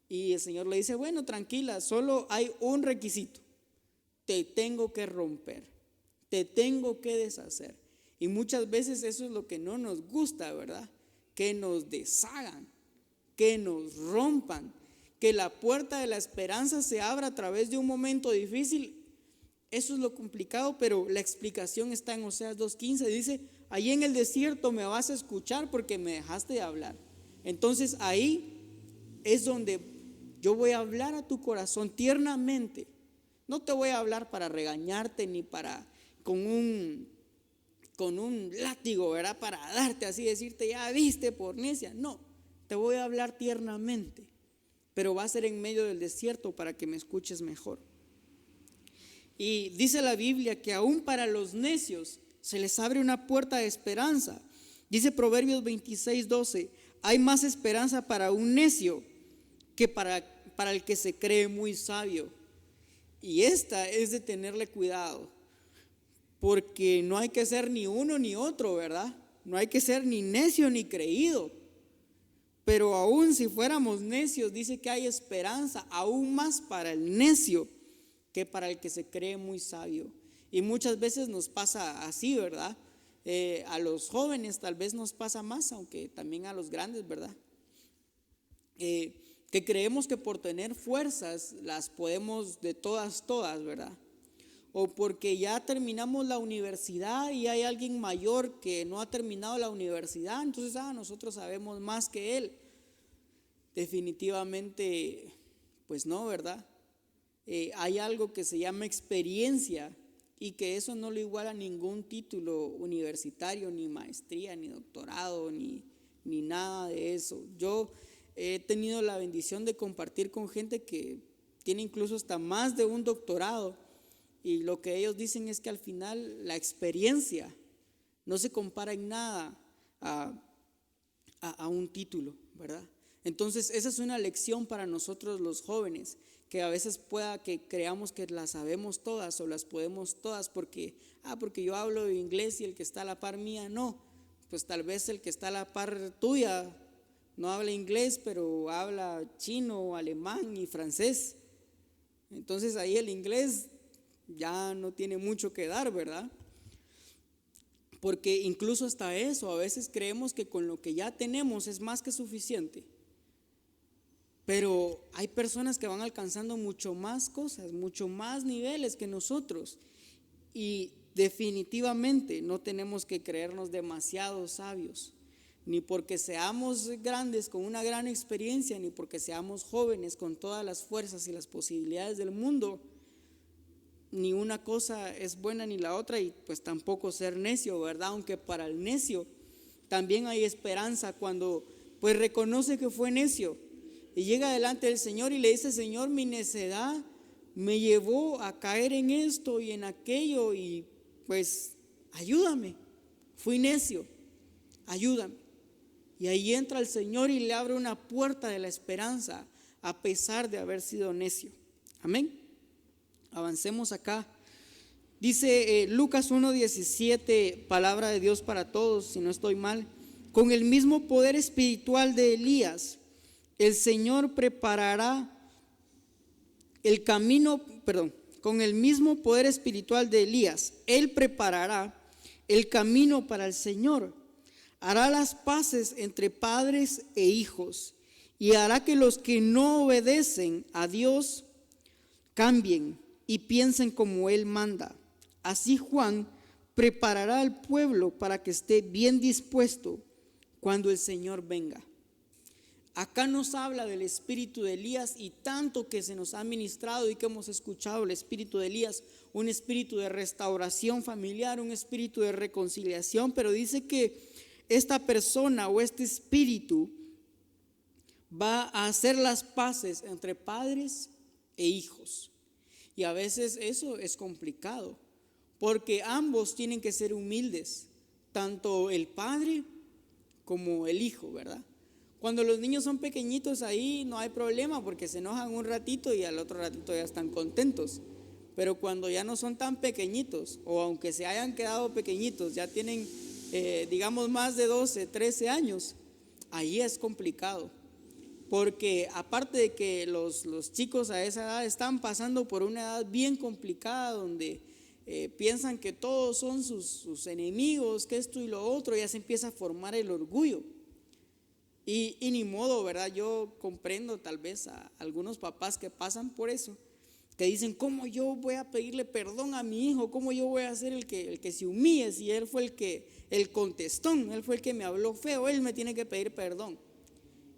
Y el Señor le dice, bueno, tranquila, solo hay un requisito. Te tengo que romper, te tengo que deshacer. Y muchas veces eso es lo que no nos gusta, ¿verdad? Que nos deshagan, que nos rompan, que la puerta de la esperanza se abra a través de un momento difícil. Eso es lo complicado, pero la explicación está en Oseas 2:15. Dice, allí en el desierto me vas a escuchar porque me dejaste de hablar. Entonces ahí es donde yo voy a hablar a tu corazón tiernamente. No te voy a hablar para regañarte ni para con un látigo, ¿verdad? Para darte así, decirte, ya viste por necia. No, te voy a hablar tiernamente, pero va a ser en medio del desierto para que me escuches mejor. Y dice la Biblia que aún para los necios se les abre una puerta de esperanza. Dice Proverbios 26:12, hay más esperanza para un necio que para el que se cree muy sabio. Y esta es de tenerle cuidado, porque no hay que ser ni uno ni otro, ¿verdad? No hay que ser ni necio ni creído. Pero aún si fuéramos necios, dice que hay esperanza aún más para el necio que para el que se cree muy sabio. Y muchas veces nos pasa así, ¿verdad? A los jóvenes tal vez nos pasa más, aunque también a los grandes, ¿verdad? Que creemos que por tener fuerzas las podemos de todas, ¿verdad? O porque ya terminamos la universidad y hay alguien mayor que no ha terminado la universidad, entonces nosotros sabemos más que él. Definitivamente, pues no, ¿verdad? Hay algo que se llama experiencia y que eso no lo iguala a ningún título universitario, ni maestría, ni doctorado, ni nada de eso. Yo he tenido la bendición de compartir con gente que tiene incluso hasta más de un doctorado, y lo que ellos dicen es que al final la experiencia no se compara en nada a un título, ¿verdad? Entonces esa es una lección para nosotros los jóvenes, que a veces pueda que creamos que las sabemos todas o las podemos todas porque yo hablo inglés y el que está a la par mía no. Pues tal vez el que está a la par tuya no habla inglés, pero habla chino, alemán y francés. Entonces ahí el inglés ya no tiene mucho que dar, ¿verdad? Porque incluso hasta eso, a veces creemos que con lo que ya tenemos es más que suficiente. Pero hay personas que van alcanzando mucho más cosas, mucho más niveles que nosotros. Y definitivamente no tenemos que creernos demasiado sabios, ni porque seamos grandes con una gran experiencia, ni porque seamos jóvenes con todas las fuerzas y las posibilidades del mundo. Ni una cosa es buena ni la otra, y pues tampoco ser necio, ¿verdad? Aunque para el necio también hay esperanza cuando pues reconoce que fue necio y llega delante del Señor y le dice: Señor, mi necedad me llevó a caer en esto y en aquello, y pues ayúdame. fui necio, ayúdame. Y ahí entra el Señor y le abre una puerta de la esperanza a pesar de haber sido necio. Amén. Avancemos acá. Dice Lucas 1:17, palabra de Dios para todos, si no estoy mal. Con el mismo poder espiritual de Elías, el Señor preparará el camino, con el mismo poder espiritual de Elías, Él preparará el camino para el Señor. Hará las paces entre padres e hijos y hará que los que no obedecen a Dios cambien y piensen como Él manda. Así Juan preparará al pueblo para que esté bien dispuesto cuando el Señor venga. Acá nos habla del espíritu de Elías y tanto que se nos ha ministrado y que hemos escuchado el espíritu de Elías, un espíritu de restauración familiar, un espíritu de reconciliación, pero dice que esta persona o este espíritu va a hacer las paces entre padres e hijos. Y a veces eso es complicado, porque ambos tienen que ser humildes, tanto el padre como el hijo, ¿verdad? Cuando los niños son pequeñitos ahí no hay problema porque se enojan un ratito y al otro ratito ya están contentos. Pero cuando ya no son tan pequeñitos, o aunque se hayan quedado pequeñitos, ya tienen digamos más de 12, 13 años, ahí es complicado. Porque aparte de que los chicos a esa edad están pasando por una edad bien complicada donde piensan que todos son sus enemigos, que esto y lo otro, ya se empieza a formar el orgullo. Y ni modo, ¿verdad? Yo comprendo tal vez a algunos papás que pasan por eso, que dicen, ¿cómo yo voy a pedirle perdón a mi hijo? ¿Cómo yo voy a ser el que se humille si él fue el contestón, él fue el que me habló feo, él me tiene que pedir perdón?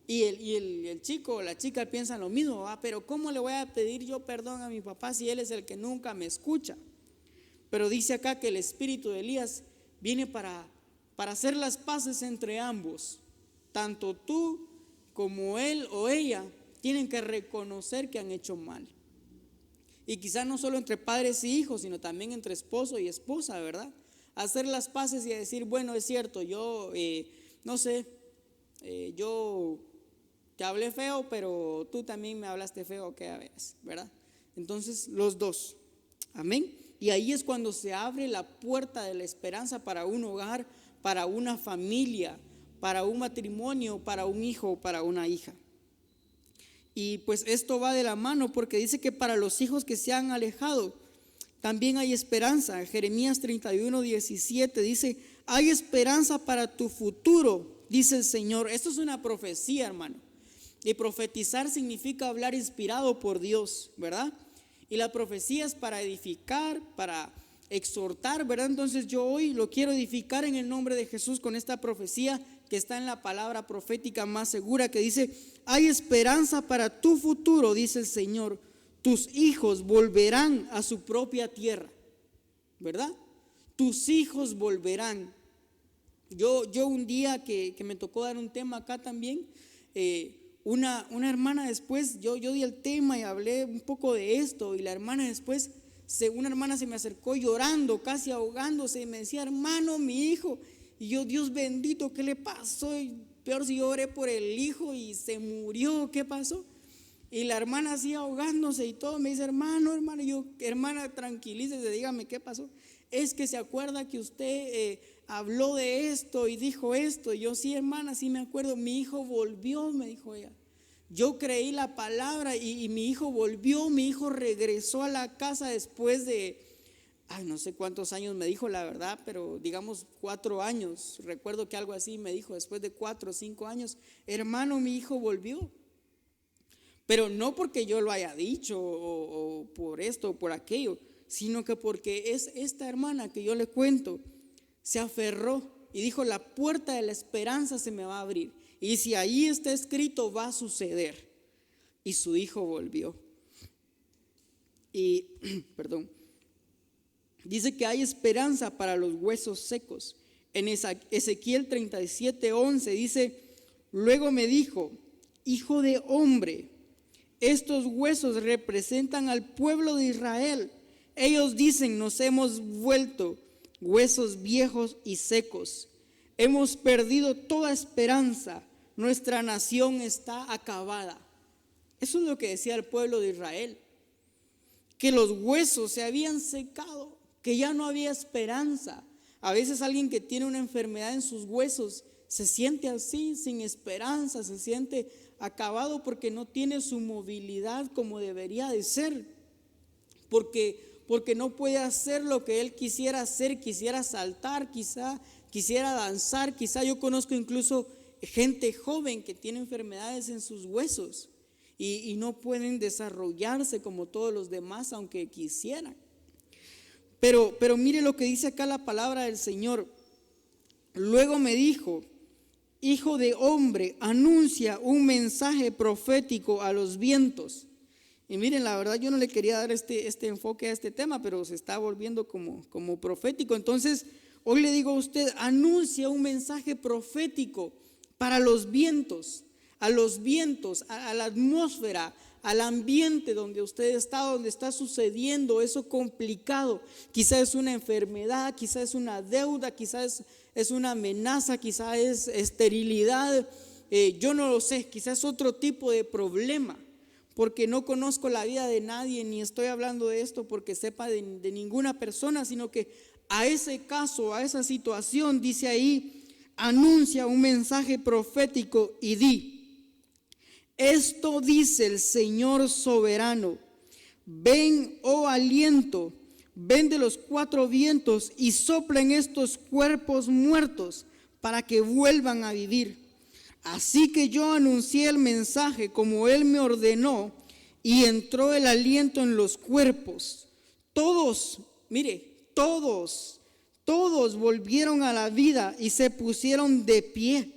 Y el chico o la chica piensan lo mismo, pero ¿cómo le voy a pedir yo perdón a mi papá si él es el que nunca me escucha? Pero dice acá que el espíritu de Elías viene para hacer las paces entre ambos. Tanto tú como él o ella tienen que reconocer que han hecho mal. Y quizás no solo entre padres y hijos, sino también entre esposo y esposa, ¿verdad? Hacer las paces y decir, bueno, es cierto, yo yo te hablé feo, pero tú también me hablaste feo, ¿qué ves? ¿Verdad? Entonces los dos, amén. Y ahí es cuando se abre la puerta de la esperanza para un hogar, para una familia, para un matrimonio, para un hijo o para una hija. Y pues esto va de la mano porque dice que para los hijos que se han alejado también hay esperanza. Jeremías 31:17 dice, hay esperanza para tu futuro, dice el Señor. Esto es una profecía, hermano. Y profetizar significa hablar inspirado por Dios, ¿verdad? Y la profecía es para edificar, para exhortar, ¿verdad? Entonces yo hoy lo quiero edificar en el nombre de Jesús con esta profecía que está en la palabra profética más segura, que dice, hay esperanza para tu futuro, dice el Señor. Tus hijos volverán a su propia tierra, ¿verdad? Tus hijos volverán. Yo un día que me tocó dar un tema acá también, una hermana después, yo di el tema y hablé un poco de esto, y la hermana después, una hermana se me acercó llorando, casi ahogándose, y me decía, hermano, mi hijo. Y yo, Dios bendito, ¿qué le pasó? Y peor si yo oré por el hijo y se murió, ¿qué pasó? Y la hermana así ahogándose y todo, me dice, hermano, y yo, hermana, tranquilícese, dígame qué pasó. Es que se acuerda que usted habló de esto y dijo esto. Y yo, sí, hermana, sí me acuerdo, mi hijo volvió, me dijo ella. Yo creí la palabra y mi hijo volvió, mi hijo regresó a la casa después de, no sé cuántos años me dijo la verdad, pero digamos 4 años. Recuerdo que algo así me dijo, después de 4 o 5 años, hermano, mi hijo volvió. Pero no porque yo lo haya dicho o por esto o por aquello, sino que porque es esta hermana que yo le cuento, se aferró y dijo, la puerta de la esperanza se me va a abrir. Y si ahí está escrito, va a suceder. Y su hijo volvió. Y, dice que hay esperanza para los huesos secos. En Ezequiel 37:11 dice, luego me dijo, hijo de hombre, estos huesos representan al pueblo de Israel. Ellos dicen, nos hemos vuelto huesos viejos y secos. Hemos perdido toda esperanza, nuestra nación está acabada. Eso es lo que decía el pueblo de Israel, que los huesos se habían secado, que ya no había esperanza. A veces alguien que tiene una enfermedad en sus huesos se siente así, sin esperanza, se siente acabado porque no tiene su movilidad como debería de ser, porque no puede hacer lo que él quisiera hacer, quisiera saltar, quisiera danzar. Quizá yo conozco incluso gente joven que tiene enfermedades en sus huesos y no pueden desarrollarse como todos los demás aunque quisieran. Pero mire lo que dice acá la palabra del Señor. Luego me dijo: hijo de hombre, anuncia un mensaje profético a los vientos. Y miren, la verdad yo no le quería dar este enfoque a este tema, pero se está volviendo como profético. Entonces hoy le digo a usted: anuncia un mensaje profético para los vientos, a la atmósfera, al ambiente donde usted está, donde está sucediendo eso complicado. Quizás es una enfermedad, quizás es una deuda, quizás es una amenaza, quizás es esterilidad, yo no lo sé, quizás es otro tipo de problema, porque no conozco la vida de nadie, ni estoy hablando de esto porque sepa de ninguna persona, sino que a ese caso, a esa situación, dice ahí: anuncia un mensaje profético y di: esto dice el Señor soberano, ven, oh aliento, ven de los cuatro vientos y sopla en estos cuerpos muertos para que vuelvan a vivir. Así que yo anuncié el mensaje como Él me ordenó y entró el aliento en los cuerpos. Todos, mire, todos volvieron a la vida y se pusieron de pie.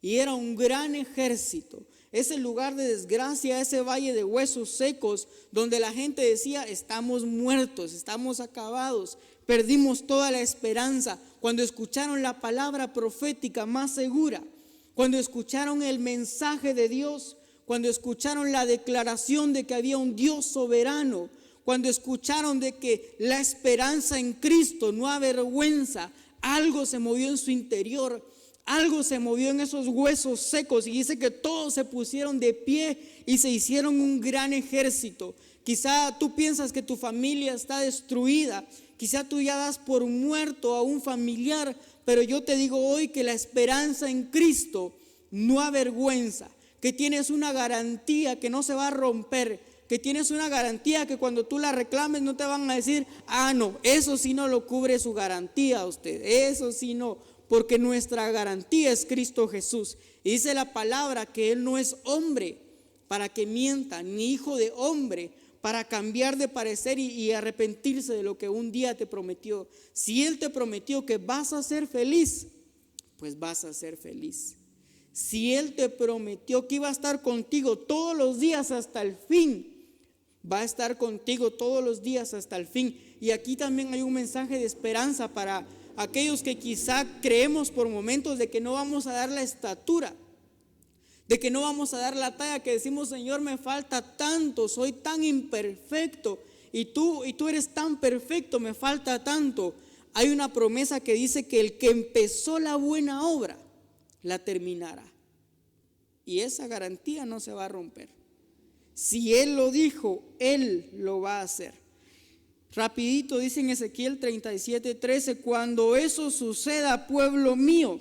Y era un gran ejército. Ese lugar de desgracia, ese valle de huesos secos, donde la gente decía: estamos muertos, estamos acabados, perdimos toda la esperanza. Cuando escucharon la palabra profética más segura, cuando escucharon el mensaje de Dios, cuando escucharon la declaración de que había un Dios soberano, cuando escucharon de que la esperanza en Cristo no avergüenza, algo se movió en su interior. Algo se movió en esos huesos secos y dice que todos se pusieron de pie y se hicieron un gran ejército. Quizá tú piensas que tu familia está destruida, quizá tú ya das por muerto a un familiar, pero yo te digo hoy que la esperanza en Cristo no avergüenza, que tienes una garantía que no se va a romper, que tienes una garantía que cuando tú la reclames no te van a decir: ah, no, eso sí no lo cubre su garantía a usted, eso sí no. Porque nuestra garantía es Cristo Jesús. Y dice la palabra que Él no es hombre para que mienta, ni hijo de hombre para cambiar de parecer y arrepentirse de lo que un día te prometió. Si Él te prometió que vas a ser feliz, pues vas a ser feliz. Si Él te prometió que iba a estar contigo todos los días hasta el fin, va a estar contigo todos los días hasta el fin. Y aquí también hay un mensaje de esperanza para aquellos que quizá creemos por momentos de que no vamos a dar la estatura, de que no vamos a dar la talla, que decimos: Señor, me falta tanto, soy tan imperfecto y tú eres tan perfecto, me falta tanto. Hay una promesa que dice que el que empezó la buena obra la terminará, y esa garantía no se va a romper. Si Él lo dijo, Él lo va a hacer. Rapidito dice en Ezequiel 37:13: cuando eso suceda, pueblo mío,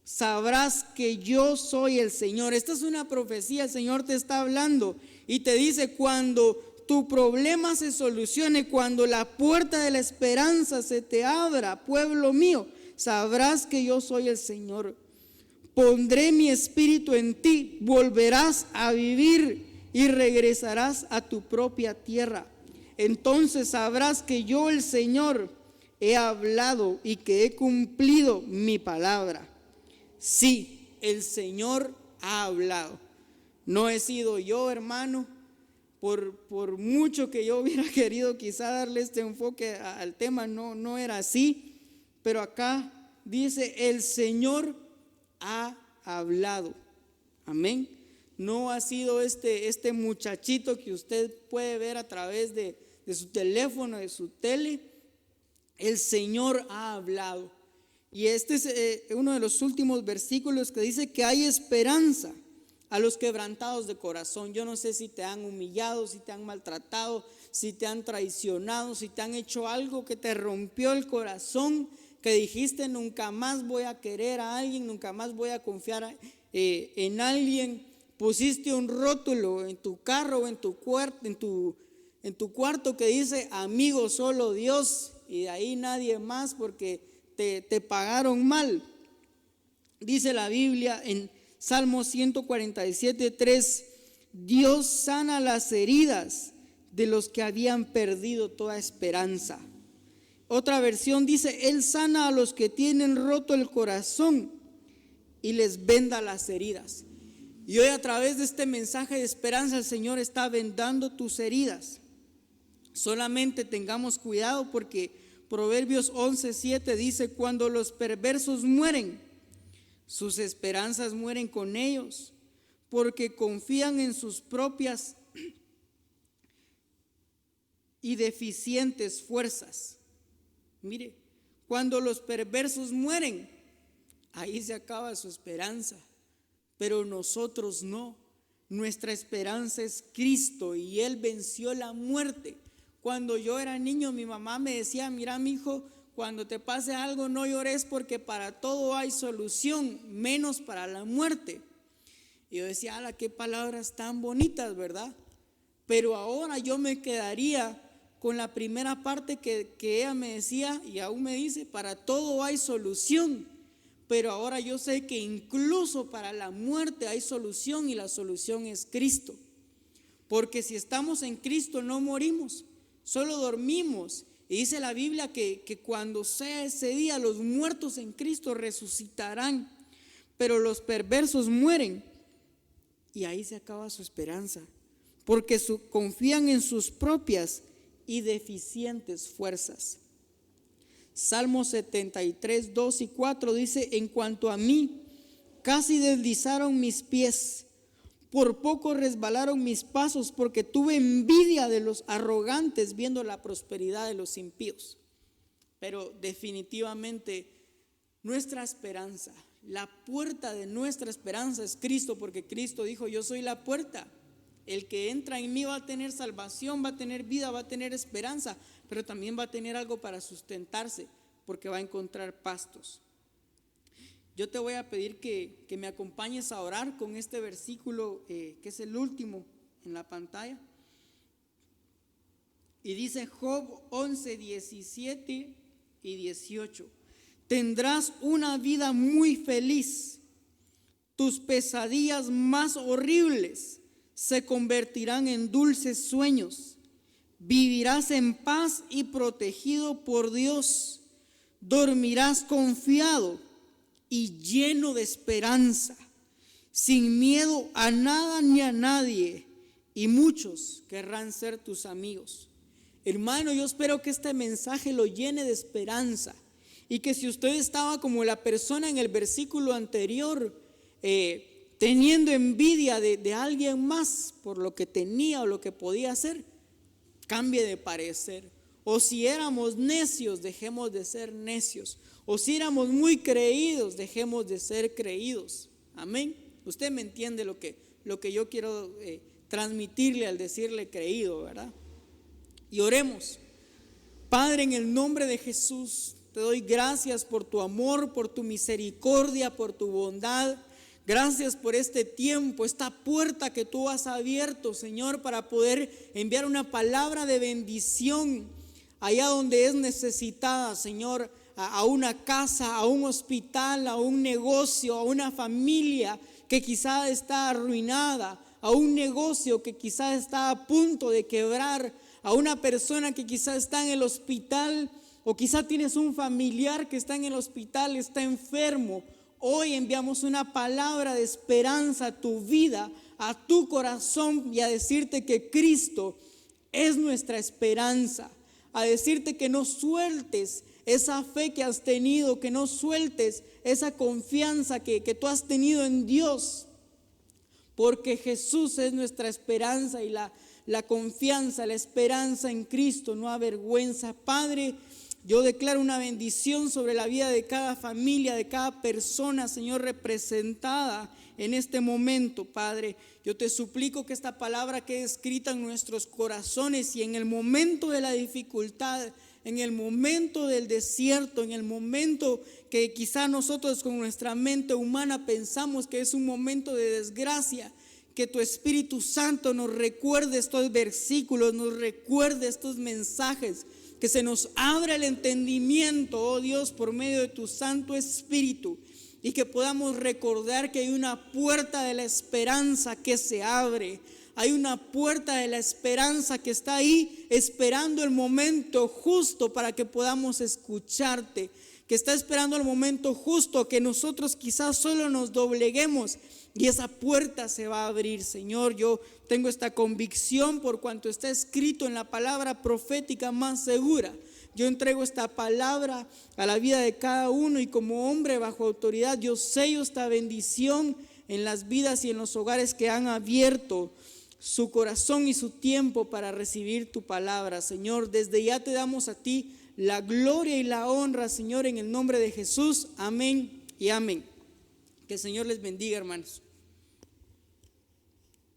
sabrás que yo soy el Señor. Esta es una profecía, el Señor te está hablando y te dice: cuando tu problema se solucione, cuando la puerta de la esperanza se te abra, pueblo mío, sabrás que yo soy el Señor. Pondré mi espíritu en ti, volverás a vivir y regresarás a tu propia tierra. Entonces sabrás que yo, el Señor, he hablado y que he cumplido mi palabra. Sí, el Señor ha hablado. No he sido yo, hermano, por mucho que yo hubiera querido quizá darle este enfoque al tema, no era así. Pero acá dice: el Señor ha hablado. Amén. No ha sido este muchachito que usted puede ver a través de su teléfono, de su tele, El Señor ha hablado. Y este es uno de los últimos versículos que dice que hay esperanza a los quebrantados de corazón. Yo no sé si te han humillado, si te han maltratado, si te han traicionado, si te han hecho algo que te rompió el corazón, que dijiste nunca más voy a querer a alguien, nunca más voy a confiar en alguien. Pusiste un rótulo en tu carro o en tu cuarto que dice amigo solo Dios, y de ahí nadie más porque te pagaron mal. Dice la Biblia en Salmo 147:3, Dios sana las heridas de los que habían perdido toda esperanza. Otra versión dice, Él sana a los que tienen roto el corazón y les venda las heridas. Y hoy, a través de este mensaje de esperanza, el Señor está vendando tus heridas. Solamente tengamos cuidado, porque Proverbios 11:7 dice, cuando los perversos mueren, sus esperanzas mueren con ellos, porque confían en sus propias y deficientes fuerzas. Mire, cuando los perversos mueren, ahí se acaba su esperanza, pero nosotros no. Nuestra esperanza es Cristo, y Él venció la muerte. Cuando yo era niño, mi mamá me decía, mira, mi hijo, cuando te pase algo no llores, porque para todo hay solución, menos para la muerte. Y yo decía, ala, qué palabras tan bonitas, ¿verdad? Pero ahora yo me quedaría con la primera parte que ella me decía, y aún me dice, para todo hay solución. Pero ahora yo sé que incluso para la muerte hay solución, y la solución es Cristo. Porque si estamos en Cristo no morimos, solo dormimos. Y dice la Biblia que cuando sea ese día, los muertos en Cristo resucitarán, pero los perversos mueren. Y ahí se acaba su esperanza, porque confían en sus propias y deficientes fuerzas. Salmo 73, 2 y 4 dice, en cuanto a mí, casi deslizaron mis pies, por poco resbalaron mis pasos, porque tuve envidia de los arrogantes viendo la prosperidad de los impíos. Pero definitivamente nuestra esperanza, la puerta de nuestra esperanza es Cristo, porque Cristo dijo, yo soy la puerta. El que entra en mí va a tener salvación, va a tener vida, va a tener esperanza, pero también va a tener algo para sustentarse, porque va a encontrar pastos. Yo te voy a pedir que me acompañes a orar con este versículo que es el último en la pantalla. Y dice Job 11, 17 y 18. Tendrás una vida muy feliz. Tus pesadillas más horribles se convertirán en dulces sueños. Vivirás en paz y protegido por Dios. Dormirás confiado y lleno de esperanza, sin miedo a nada ni a nadie, y muchos querrán ser tus amigos. Hermano, yo espero que este mensaje lo llene de esperanza, y que si usted estaba como la persona en el versículo anterior, teniendo envidia de alguien más por lo que tenía o lo que podía hacer, cambie de parecer. O si éramos necios, dejemos de ser necios. O si éramos muy creídos, dejemos de ser creídos. Amén. Usted me entiende lo que yo quiero transmitirle al decirle creído, ¿verdad? Y oremos. Padre, en el nombre de Jesús, te doy gracias por tu amor, por tu misericordia, por tu bondad. Gracias por este tiempo, esta puerta que tú has abierto, Señor, para poder enviar una palabra de bendición allá donde es necesitada, Señor, a una casa, a un hospital, a un negocio, a una familia que quizá está arruinada, a un negocio que quizá está a punto de quebrar, a una persona que quizá está en el hospital, o quizá tienes un familiar que está en el hospital, está enfermo. Hoy enviamos una palabra de esperanza a tu vida, a tu corazón, y a decirte que Cristo es nuestra esperanza, a decirte que no sueltes esa fe que has tenido, que no sueltes esa confianza que tú has tenido en Dios, porque Jesús es nuestra esperanza, y la confianza, la esperanza en Cristo no avergüenza. Padre, Yo declaro una bendición sobre la vida de cada familia, de cada persona, Señor, representada en este momento, Padre. Yo te suplico que esta palabra quede escrita en nuestros corazones y en el momento de la dificultad, en el momento del desierto, en el momento que quizá nosotros con nuestra mente humana pensamos que es un momento de desgracia, que tu Espíritu Santo nos recuerde estos versículos, nos recuerde estos mensajes, que se nos abra el entendimiento, oh Dios, por medio de tu Santo Espíritu, y que podamos recordar que hay una puerta de la esperanza que se abre. Hay una puerta de la esperanza que está ahí esperando el momento justo para que podamos escucharte, que está esperando el momento justo, que nosotros quizás solo nos dobleguemos y esa puerta se va a abrir. Señor, yo tengo esta convicción por cuanto está escrito en la palabra profética más segura. Yo entrego esta palabra a la vida de cada uno y como hombre bajo autoridad yo sello esta bendición en las vidas y en los hogares que han abierto su corazón y su tiempo para recibir tu palabra. Señor, desde ya te damos a ti la gloria y la honra, Señor, en el nombre de Jesús. Amén y amén. Que el Señor les bendiga, hermanos.